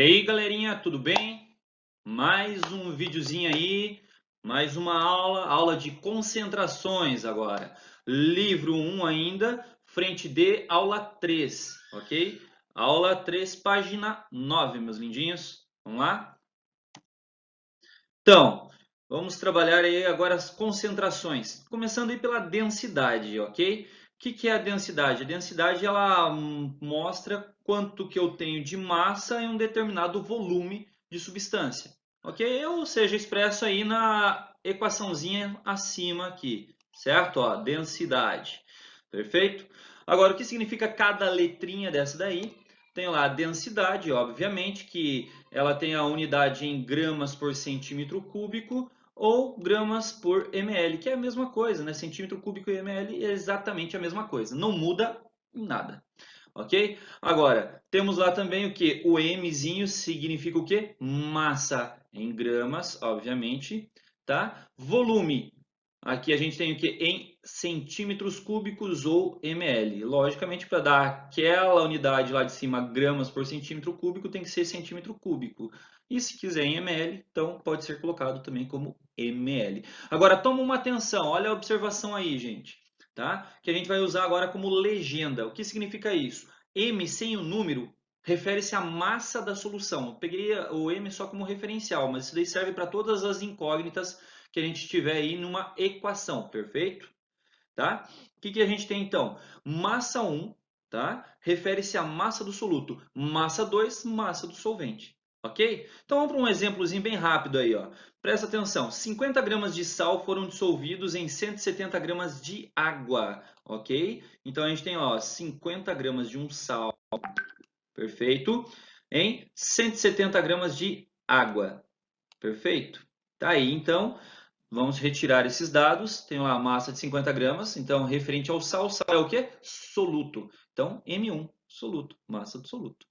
aí, galerinha, tudo bem? Mais um videozinho aí, mais uma aula de concentrações agora. Livro 1 ainda, frente D, aula 3, ok? Aula 3, página 9, meus lindinhos. Vamos lá? Então, vamos trabalhar aí agora as concentrações. Começando aí pela densidade, ok? O que é a densidade? A densidade, ela mostra quanto que eu tenho de massa em um determinado volume de substância, ok? Ou seja, expresso aí na equaçãozinha acima aqui, certo? Ó, densidade, perfeito? Agora, o que significa cada letrinha dessa daí? Tem lá a densidade, obviamente, que ela tem a unidade em gramas por centímetro cúbico ou gramas por ml, que é a mesma coisa, né? Centímetro cúbico e ml é exatamente a mesma coisa, não muda em nada, ok? Agora, temos lá também o que? O mzinho significa o quê? Massa em gramas, obviamente, tá? Volume, aqui a gente tem o que? Em centímetros cúbicos ou ml. Logicamente, para dar aquela unidade lá de cima, gramas por centímetro cúbico, tem que ser centímetro cúbico. E se quiser em ml, então pode ser colocado também como ml. Agora, toma uma atenção, olha a observação aí, gente, tá? Que a gente vai usar agora como legenda. O que significa isso? M sem o número refere-se à massa da solução. Eu peguei o M só como referencial, mas isso daí serve para todas as incógnitas que a gente tiver aí numa equação, perfeito? Tá? O que a gente tem então? Massa 1, tá? Refere-se à massa do soluto. Massa 2, massa do solvente. Ok? Então vamos para um exemplozinho bem rápido aí, ó. Presta atenção. 50 gramas de sal foram dissolvidos em 170 gramas de água. Ok? Então a gente tem, ó, 50 gramas de um sal, perfeito? Em 170 gramas de água. Perfeito? Tá aí, então, vamos retirar esses dados. Tem lá a massa de 50 gramas. Então, referente ao sal, sal é o quê? Soluto. Então, M1, soluto, massa do soluto.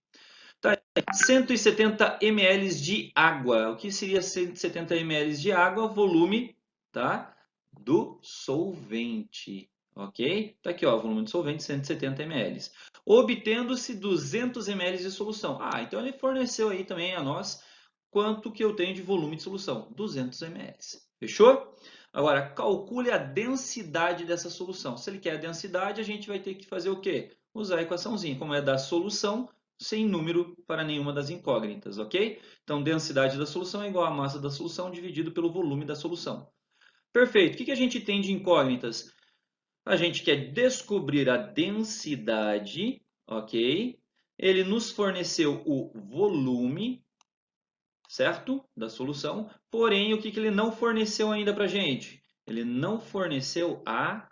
Tá aí. 170 ml de água. O que seria 170 ml de água? Volume, tá? Do solvente. Ok? Tá aqui, ó, volume do solvente, 170 ml. Obtendo-se 200 ml de solução. Ah, então ele forneceu aí também a nós quanto que eu tenho de volume de solução? 200 ml. Fechou? Agora, calcule a densidade dessa solução. Se ele quer a densidade, a gente vai ter que fazer o quê? Usar a equaçãozinha, como é da solução, sem número para nenhuma das incógnitas, ok? Então, densidade da solução é igual à massa da solução dividido pelo volume da solução. Perfeito. O que a gente tem de incógnitas? A gente quer descobrir a densidade, ok? Ele nos forneceu o volume, certo? Da solução. Porém, o que ele não forneceu ainda para a gente? Ele não forneceu a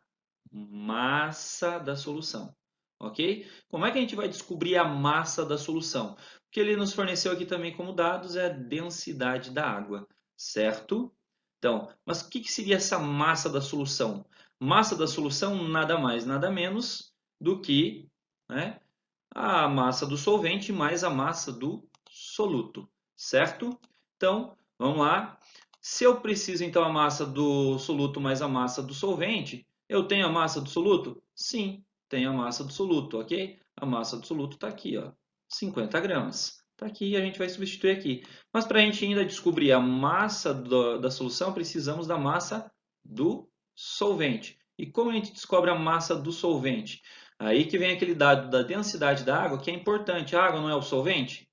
massa da solução, ok? Como é que a gente vai descobrir a massa da solução? O que ele nos forneceu aqui também como dados é a densidade da água, certo? Então, mas o que seria essa massa da solução? Massa da solução nada mais, nada menos do que, né, a massa do solvente mais a massa do soluto, certo? Então, vamos lá. Se eu preciso, então, a massa do soluto mais a massa do solvente, eu tenho a massa do soluto? Sim, tenho a massa do soluto, ok? A massa do soluto está aqui, ó, 50 gramas. Está aqui e a gente vai substituir aqui. Mas para a gente ainda descobrir a massa da solução, precisamos da massa do solvente. E como a gente descobre a massa do solvente? Aí que vem aquele dado da densidade da água, que é importante. A água não é o solvente?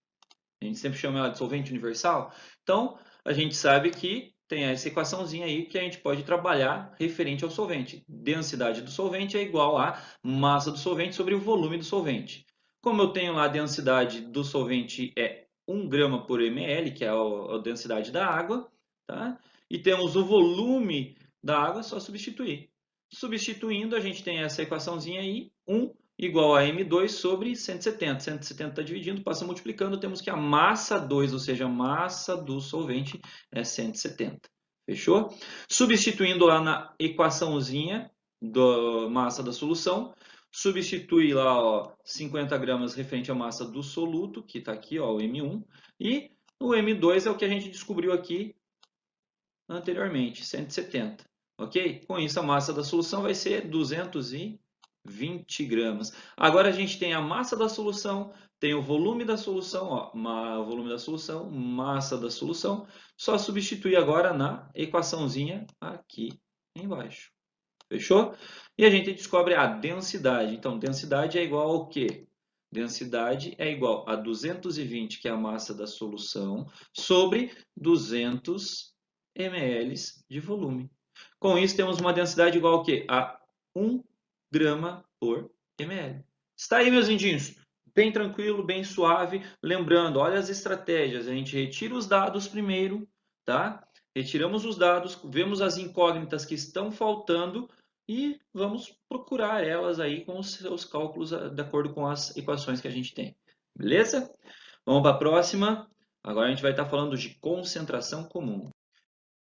A gente sempre chama ela de solvente universal. Então, a gente sabe que tem essa equaçãozinha aí que a gente pode trabalhar referente ao solvente. Densidade do solvente é igual a massa do solvente sobre o volume do solvente. Como eu tenho lá a densidade do solvente é 1 grama por ml, que é a densidade da água, tá? E temos o volume da água, é só substituir. Substituindo, a gente tem essa equaçãozinha aí, 1 igual a M2 sobre 170. 170 está dividindo, passa multiplicando, temos que a massa 2, ou seja, a massa do solvente é 170. Fechou? Substituindo lá na equaçãozinha da massa da solução, substitui lá, ó, 50 gramas referente à massa do soluto, que está aqui, ó, o M1, e o M2 é o que a gente descobriu aqui anteriormente, 170. Ok? Com isso, a massa da solução vai ser 220. 20 gramas. Agora a gente tem a massa da solução, tem o volume da solução, ó, o volume da solução, massa da solução. Só substituir agora na equaçãozinha aqui embaixo. Fechou? E a gente descobre a densidade. Então, densidade é igual ao quê? Densidade é igual a 220, que é a massa da solução, sobre 200 ml de volume. Com isso, temos uma densidade igual ao quê? A 1 grama por ml. Está aí, meus lindinhos? Bem tranquilo, bem suave. Lembrando, olha as estratégias. A gente retira os dados primeiro, tá? Retiramos os dados, vemos as incógnitas que estão faltando e vamos procurar elas aí com os seus cálculos de acordo com as equações que a gente tem. Beleza? Vamos para a próxima. Agora a gente vai estar falando de concentração comum.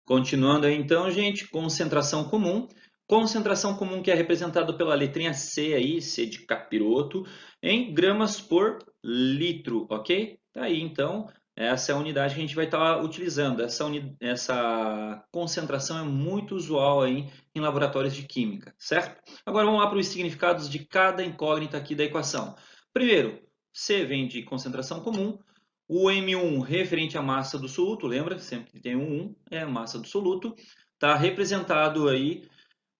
Continuando aí então, gente, concentração comum. Concentração comum que é representado pela letrinha C aí, C de capiroto, em gramas por litro, ok? Tá aí então, essa é a unidade que a gente vai estar utilizando. Essa concentração é muito usual aí em laboratórios de química, certo? Agora vamos lá para os significados de cada incógnita aqui da equação. Primeiro, C vem de concentração comum. O M1 referente à massa do soluto, lembra? Sempre que tem um 1 é a massa do soluto. Está representado aí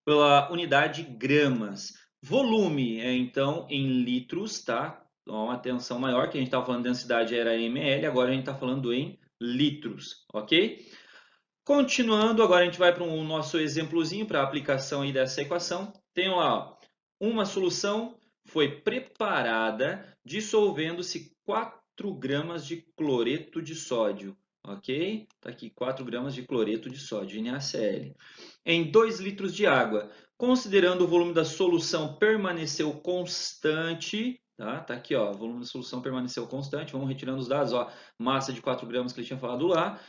pela unidade gramas. Volume é então em litros, tá? Então, uma atenção maior, que a gente estava falando de densidade era ml, agora a gente está falando em litros, ok? Continuando, agora a gente vai para o nosso exemplozinho para a aplicação aí dessa equação. Tem lá, ó, uma solução foi preparada dissolvendo-se 4 gramas de cloreto de sódio, ok? Está aqui 4 gramas de cloreto de sódio, NaCl, em 2 litros de água. Considerando o volume da solução permaneceu constante, tá? Tá aqui, ó, o volume da solução permaneceu constante. Vamos retirando os dados, ó, massa de 4 gramas que ele tinha falado lá.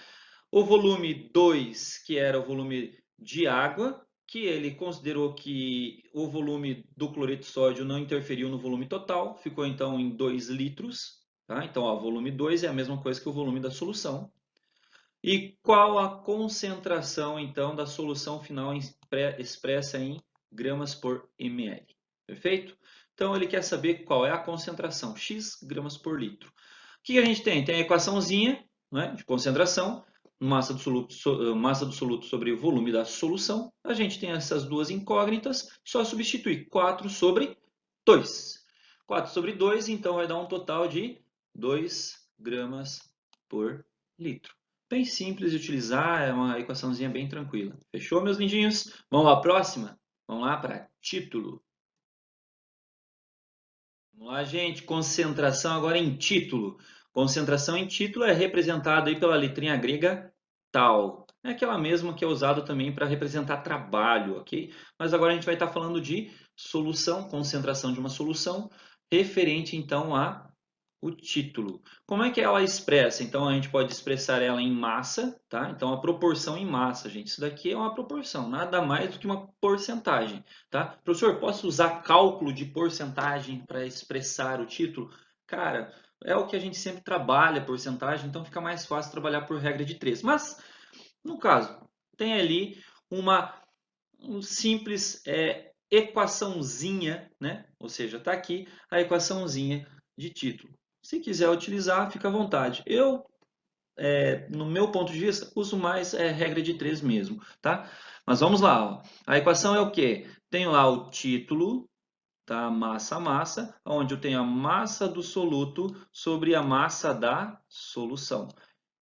O volume 2, que era o volume de água, que ele considerou que o volume do cloreto de sódio não interferiu no volume total, ficou então em 2 litros. Tá? Então, ó, volume 2 é a mesma coisa que o volume da solução. E qual a concentração, então, da solução final expressa em gramas por ml? Perfeito? Então, ele quer saber qual é a concentração, x gramas por litro. O que a gente tem? Tem a equaçãozinha, né, de concentração, massa do soluto sobre o volume da solução. A gente tem essas duas incógnitas, só substituir 4 sobre 2. 4 sobre 2, então vai dar um total de 2 gramas por litro. Bem simples de utilizar, é uma equaçãozinha bem tranquila. Fechou, meus lindinhos? Vamos à próxima? Vamos lá para título. Vamos lá, gente. Concentração agora em título. Concentração em título é representada aí pela letrinha grega tal. É aquela mesma que é usada também para representar trabalho, ok? Mas agora a gente vai estar falando de solução, concentração de uma solução, referente então a o título. Como é que ela expressa? Então a gente pode expressar ela em massa, tá? Então a proporção em massa, gente. Isso daqui é uma proporção, nada mais do que uma porcentagem, tá? Professor, posso usar cálculo de porcentagem para expressar o título? Cara, é o que a gente sempre trabalha, porcentagem, então fica mais fácil trabalhar por regra de 3. Mas, no caso, tem ali uma simples equaçãozinha, né? Ou seja, está aqui a equaçãozinha de título. Se quiser utilizar, fica à vontade. Eu, no meu ponto de vista, uso mais regra de 3 mesmo, tá? Mas vamos lá, ó. A equação é o quê? Tenho lá o título, tá? Massa, onde eu tenho a massa do soluto sobre a massa da solução.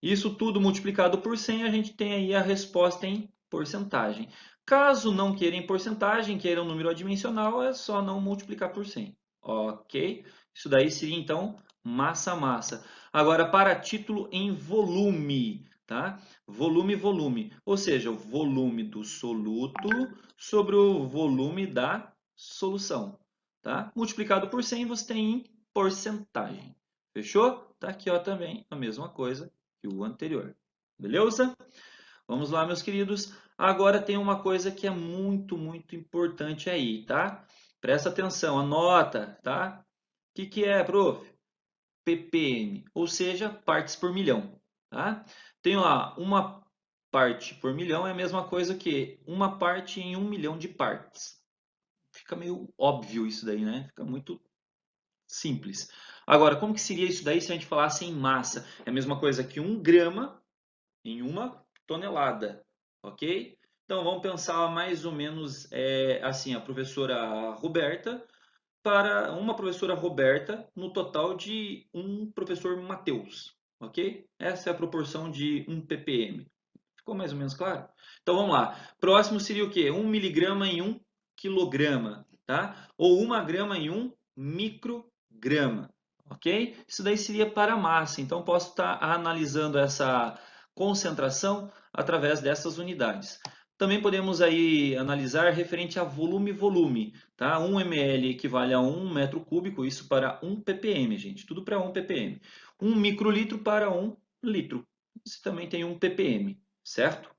Isso tudo multiplicado por 100, a gente tem aí a resposta em porcentagem. Caso não queira em porcentagem, queira um número adimensional, é só não multiplicar por 100. Ok? Isso daí seria, então, massa. Agora, para título em volume, tá? Volume. Ou seja, o volume do soluto sobre o volume da solução, tá? Multiplicado por 100, você tem em porcentagem. Fechou? Tá aqui, ó, também a mesma coisa que o anterior. Beleza? Vamos lá, meus queridos. Agora tem uma coisa que é muito importante aí, tá? Presta atenção, anota, tá? O que é, prof? ppm, ou seja, partes por milhão, tá? Tenho lá, uma parte por milhão é a mesma coisa que uma parte em 1 milhão de partes. fica meio óbvio isso daí, né? Fica muito simples. Agora, como que seria isso daí se a gente falasse em massa? É a mesma coisa que 1 grama em 1 tonelada, ok? Então, vamos pensar mais ou menos assim, a professora Roberta para uma professora Roberta no total de um professor Matheus, ok? Essa é a proporção de 1 ppm. Ficou mais ou menos claro? Então vamos lá. Próximo seria o quê? 1 miligrama em 1 quilograma, tá? Ou 1 grama em 1 micrograma, ok? Isso daí seria para a massa. Então posso estar analisando essa concentração através dessas unidades. Também podemos aí analisar referente a volume, tá? 1 ml equivale a 1 metro cúbico, isso para 1 ppm, gente. Tudo para 1 ppm. 1 microlitro para 1 litro. Isso também tem 1 ppm, certo?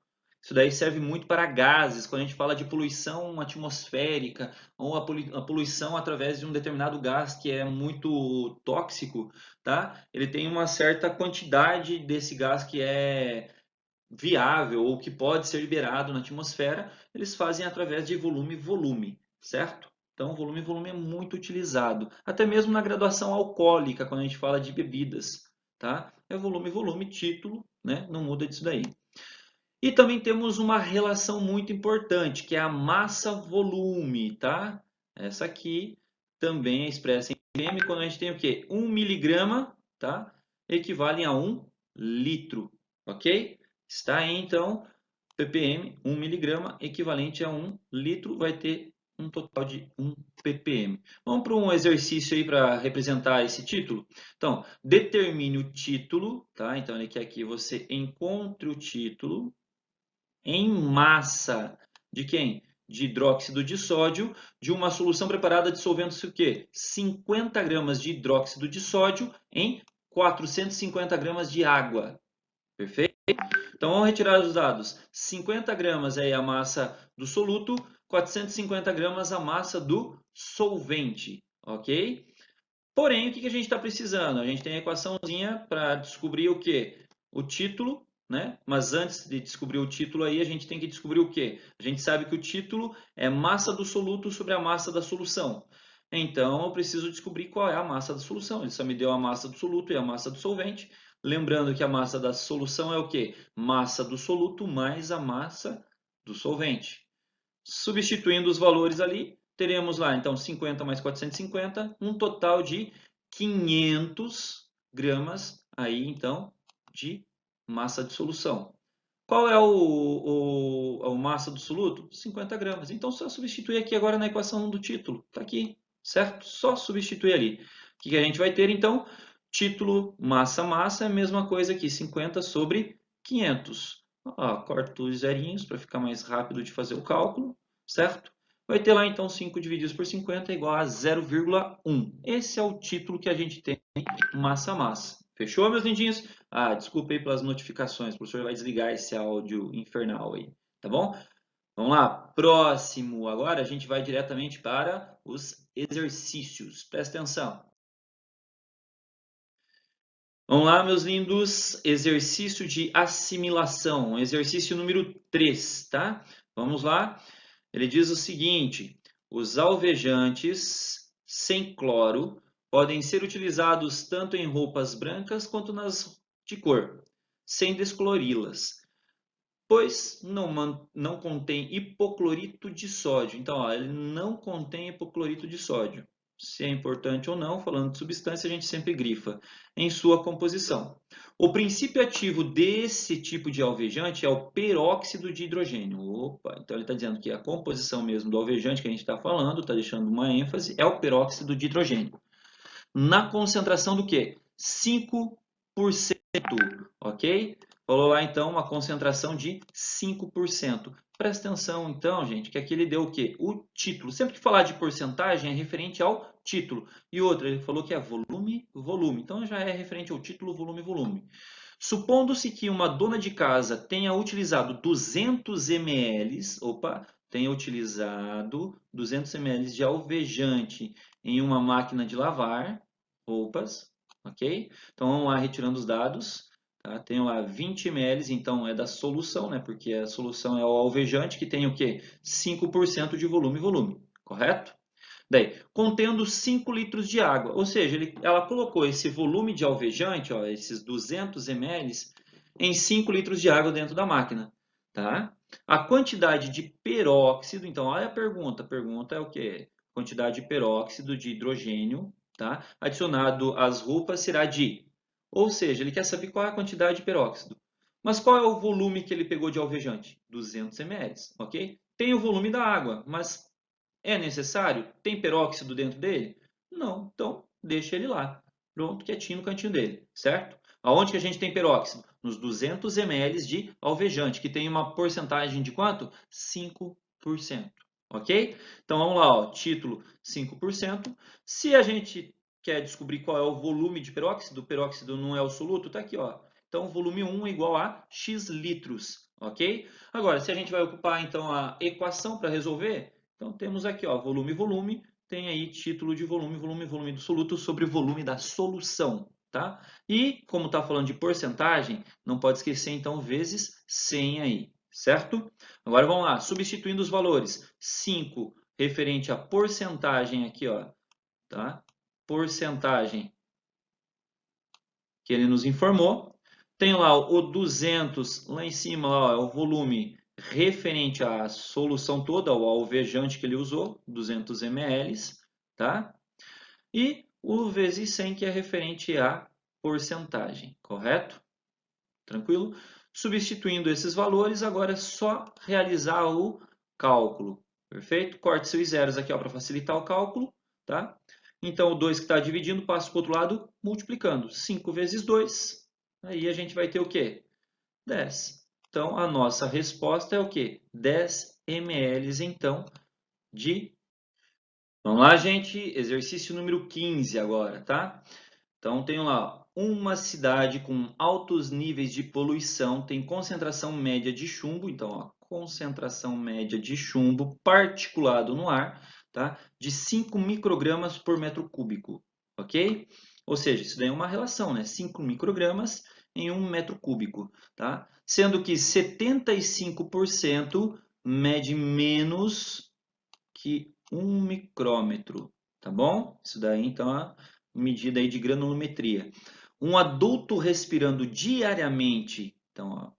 Isso daí serve muito para gases, quando a gente fala de poluição atmosférica ou a poluição através de um determinado gás que é muito tóxico, tá? Ele tem uma certa quantidade desse gás que é viável ou que pode ser liberado na atmosfera, eles fazem através de volume, certo? Então, volume é muito utilizado, até mesmo na graduação alcoólica, quando a gente fala de bebidas, tá? É volume, título, né? Não muda disso daí. E também temos uma relação muito importante, que é a massa-volume, tá? Essa aqui também é expressa em ppm quando a gente tem o quê? 1 miligrama, tá? Equivale a 1 litro, ok? Está aí, então, ppm, 1 miligrama equivalente a 1 litro, vai ter um total de 1 ppm. Vamos para um exercício aí para representar esse título? Então, determine o título, tá? Então, ele quer que você encontre o título em massa de quem? De hidróxido de sódio, de uma solução preparada dissolvendo-se o quê? 50 gramas de hidróxido de sódio em 450 gramas de água. Perfeito? Então, vamos retirar os dados. 50 gramas é a massa do soluto, 450 gramas a massa do solvente, ok? Porém, o que a gente está precisando? A gente tem a equaçãozinha para descobrir o quê? O título, né? Mas antes de descobrir o título aí, a gente tem que descobrir o quê? A gente sabe que o título é massa do soluto sobre a massa da solução. Então, eu preciso descobrir qual é a massa da solução. Ele só me deu a massa do soluto e a massa do solvente. Lembrando que a massa da solução é o quê? Massa do soluto mais a massa do solvente. Substituindo os valores ali, teremos lá, então, 50 mais 450, um total de 500 gramas aí, então, de massa de solução. Qual é a massa do soluto? 50 gramas. Então, só substituir aqui agora na equação do título. Está aqui, certo? Só substituir ali. O que a gente vai ter, então? Título massa é a mesma coisa aqui, 50 sobre 500. Corto os zerinhos para ficar mais rápido de fazer o cálculo, certo? Vai ter lá, então, 5 divididos por 50 é igual a 0,1. Esse é o título que a gente tem massa. Fechou, meus lindinhos? Desculpa aí pelas notificações, o professor vai desligar esse áudio infernal aí, tá bom? Vamos lá, próximo. Agora a gente vai diretamente para os exercícios. Presta atenção. Vamos lá, meus lindos. Exercício de assimilação, exercício número 3, tá? Vamos lá. Ele diz o seguinte: os alvejantes sem cloro podem ser utilizados tanto em roupas brancas quanto nas de cor, sem descolori-las, pois não contém hipoclorito de sódio. Então, ele não contém hipoclorito de sódio. Se é importante ou não, falando de substância, a gente sempre grifa em sua composição. O princípio ativo desse tipo de alvejante é o peróxido de hidrogênio. Opa, então ele está dizendo que a composição mesmo do alvejante que a gente está falando, está deixando uma ênfase, é o peróxido de hidrogênio. Na concentração do quê? 5%, ok? Falou lá então uma concentração de 5%. Presta atenção então, gente, que aqui ele deu o quê? O título. Sempre que falar de porcentagem é referente ao título. E outra, ele falou que é volume. Então já é referente ao título, volume. Supondo-se que uma dona de casa tenha utilizado 200 ml, tenha utilizado 200 ml de alvejante em uma máquina de lavar roupas, ok? Então vamos lá retirando os dados. Tá? Tenho lá 20 ml, então é da solução, né? Porque a solução é o alvejante que tem o quê? 5% de volume, correto? Daí, contendo 5 litros de água. Ou seja, ela colocou esse volume de alvejante, ó, esses 200 ml, em 5 litros de água dentro da máquina. Tá? A quantidade de peróxido, então, olha a pergunta é o quê? Quantidade de peróxido de hidrogênio, tá? Adicionado às roupas será de... Ou seja, ele quer saber qual é a quantidade de peróxido. Mas qual é o volume que ele pegou de alvejante? 200 ml, ok? Tem o volume da água, mas é necessário? Tem peróxido dentro dele? Não, então deixa ele lá, pronto, quietinho no cantinho dele, certo? Aonde que a gente tem peróxido? Nos 200 ml de alvejante, que tem uma porcentagem de quanto? 5%, ok? Então vamos lá, ó, título 5%. Se a gente quer descobrir qual é o volume de peróxido, o peróxido não é o soluto, tá aqui, ó. Então volume 1 é igual a x litros, ok? Agora, se a gente vai ocupar então a equação para resolver, então temos aqui, ó, volume, volume, tem aí título de volume, volume, volume do soluto sobre o volume da solução, tá? E, como está falando de porcentagem, não pode esquecer, então, vezes 100 aí, certo? Agora, vamos lá, substituindo os valores. 5 referente à porcentagem aqui, ó, tá? Porcentagem que ele nos informou. Tem lá o 200, lá em cima, ó, é o volume referente à solução toda, ao alvejante que ele usou, 200 ml, tá? E o vezes 100, que é referente à porcentagem, correto? Tranquilo? Substituindo esses valores, agora é só realizar o cálculo, perfeito? Corte seus zeros aqui para facilitar o cálculo, tá? Então, o 2 que está dividindo, passa para o outro lado, multiplicando. 5 vezes 2, aí a gente vai ter o quê? 10. Então, a nossa resposta é o quê? 10 ml, então, de... Vamos lá, gente. Exercício número 15 agora, tá? Então, tenho lá, uma cidade com altos níveis de poluição tem concentração média de chumbo. Então, ó, concentração média de chumbo particulado no ar, tá? De 5 microgramas por metro cúbico, ok? Ou seja, isso daí é uma relação, né? 5 microgramas em 1 metro cúbico, tá? Sendo que 75% mede menos que 1 micrômetro, tá bom? Isso daí, então, é uma medida aí de granulometria. Um adulto respirando diariamente, então, ó,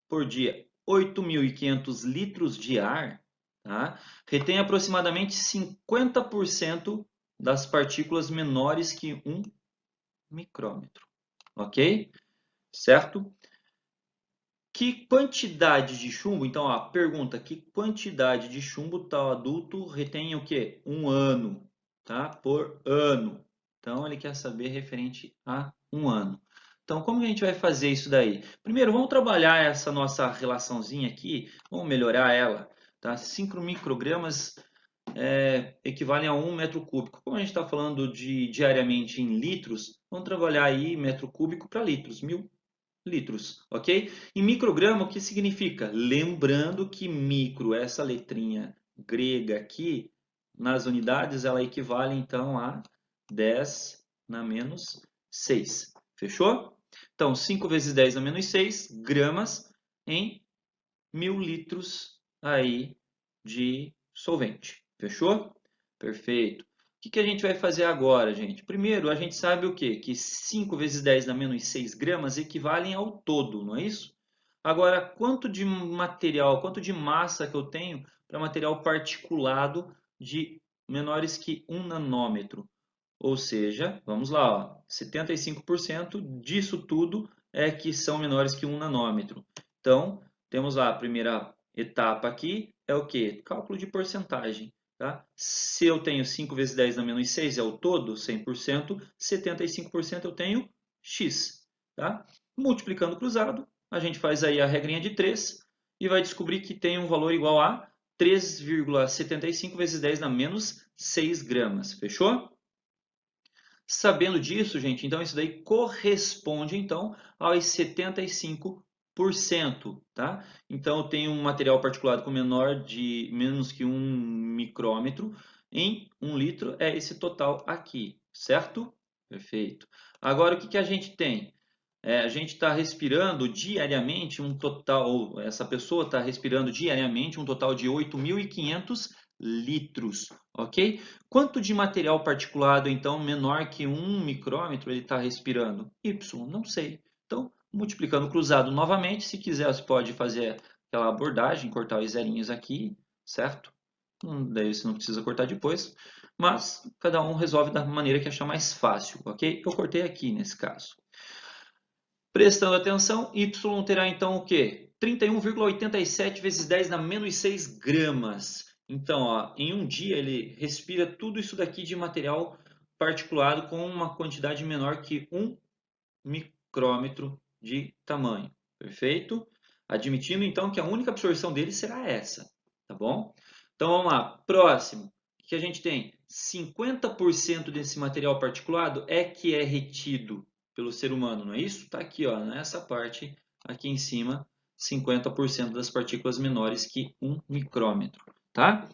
por dia, 8.500 litros de ar, tá? Retém aproximadamente 50% das partículas menores que 1 micrômetro, ok? Certo? Que quantidade de chumbo? Então, ó, pergunta, que quantidade de chumbo tal adulto retém o quê? 1 ano, tá? Por ano. Então, ele quer saber referente a 1 ano. Então, como que a gente vai fazer isso daí? Primeiro, vamos trabalhar essa nossa relaçãozinha aqui, vamos melhorar ela, tá? 5 microgramas equivalem a 1 metro cúbico. Como a gente está falando de diariamente em litros, vamos trabalhar aí metro cúbico para litros, 1.000 litros, ok? E micrograma, o que significa? Lembrando que micro, essa letrinha grega aqui, nas unidades, ela equivale então a 10 na menos 6. Fechou? Então, 5 vezes 10 na menos 6 gramas em 1.000 litros aí de solvente. Fechou? Perfeito. O que a gente vai fazer agora, gente? Primeiro, a gente sabe o quê? Que 5 vezes 10 na menos 6 gramas equivalem ao todo, não é isso? Agora, quanto de material, quanto de massa que eu tenho para material particulado de menores que 1 nanômetro? Ou seja, vamos lá, ó, 75% disso tudo é que são menores que 1 nanômetro. Então, temos lá a primeira etapa aqui, é o quê? Cálculo de porcentagem. Tá? Se eu tenho 5 vezes 10 na menos 6 é o todo, 100%, 75% eu tenho x. Tá? Multiplicando cruzado, a gente faz aí a regrinha de 3 e vai descobrir que tem um valor igual a 3,75 vezes 10 na menos 6 gramas. Fechou? Sabendo disso, gente, então isso daí corresponde então aos 75%, tá? Então eu tenho um material particulado com menor de menos que 1 micrômetro em 1 litro, é esse total aqui, certo? Perfeito. Agora o que a gente tem? A gente está respirando diariamente um total, ou essa pessoa está respirando diariamente um total de 8.500 litros, ok? Quanto de material particulado, então, menor que 1 micrômetro ele está respirando? Y, não sei. Então, multiplicando cruzado novamente, se quiser você pode fazer aquela abordagem, cortar os zerinhos aqui, certo? Daí você não precisa cortar depois, mas cada um resolve da maneira que achar mais fácil, ok? Eu cortei aqui nesse caso. Prestando atenção, Y terá então o quê? 31,87 vezes 10 na menos 6 gramas. Então, ó, em um dia ele respira tudo isso daqui de material particulado com uma quantidade menor que 1 micrômetro de tamanho. Perfeito? Admitindo então que a única absorção dele será essa, tá bom? Então vamos lá, próximo. O que a gente tem? 50% desse material particulado é que é retido pelo ser humano, não é isso? Está aqui, ó, nessa parte aqui em cima, 50% das partículas menores que 1 micrômetro, tá?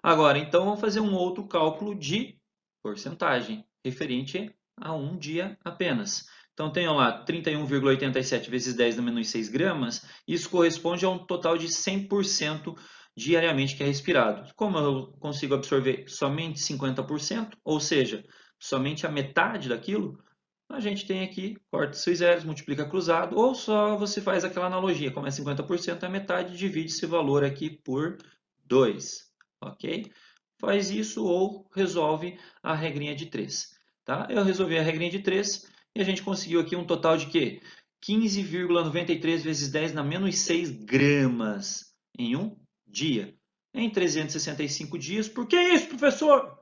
Agora, então, vamos fazer um outro cálculo de porcentagem, referente a um dia apenas. Então, tenho lá 31,87 vezes 10 na menos 6 gramas, isso corresponde a um total de 100% diariamente que é respirado. Como eu consigo absorver somente 50%, ou seja, somente a metade daquilo, a gente tem aqui, corta 6 zeros, multiplica cruzado, ou só você faz aquela analogia, como é 50%, a metade, divide esse valor aqui por 2, ok? Faz isso ou resolve a regrinha de 3, tá? Eu resolvi a regrinha de 3 e a gente conseguiu aqui um total de quê? 15,93 vezes 10 na menos 6 gramas em um dia. Em 365 dias. Por que isso, professor?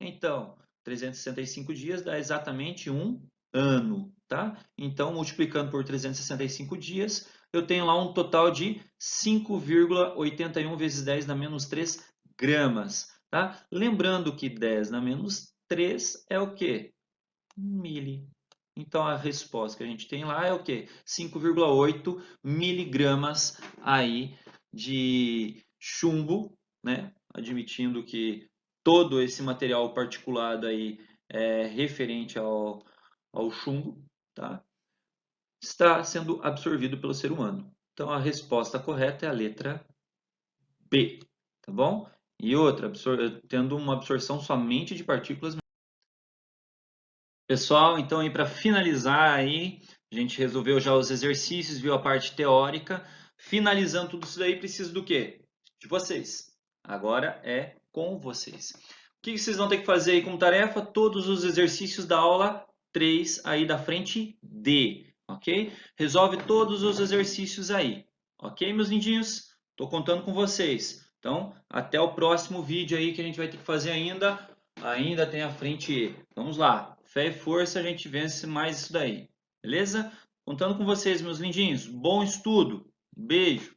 Então, 365 dias dá exatamente um ano, tá? Então, multiplicando por 365 dias, eu tenho lá um total de 5,81 vezes 10 na menos 3 gramas, tá? Lembrando que 10 na menos 3 é o quê? Mili. Então, a resposta que a gente tem lá é o quê? 5,8 miligramas aí de chumbo, né? Admitindo que todo esse material particulado aí é referente ao chumbo, tá? Está sendo absorvido pelo ser humano. Então, a resposta correta é a letra B, tá bom? E outra, tendo uma absorção somente de partículas. Pessoal, então aí para finalizar aí, a gente resolveu já os exercícios, viu a parte teórica. Finalizando tudo isso daí, preciso do quê? De vocês. Agora é com vocês. O que vocês vão ter que fazer aí como tarefa? Todos os exercícios da aula 3 aí da frente D, ok? Resolve todos os exercícios aí, ok, meus lindinhos? Estou contando com vocês. Então, até o próximo vídeo aí que a gente vai ter que fazer ainda. Ainda tem a frente E. Vamos lá. Fé e força, a gente vence mais isso daí. Beleza? Contando com vocês, meus lindinhos. Bom estudo. Beijo.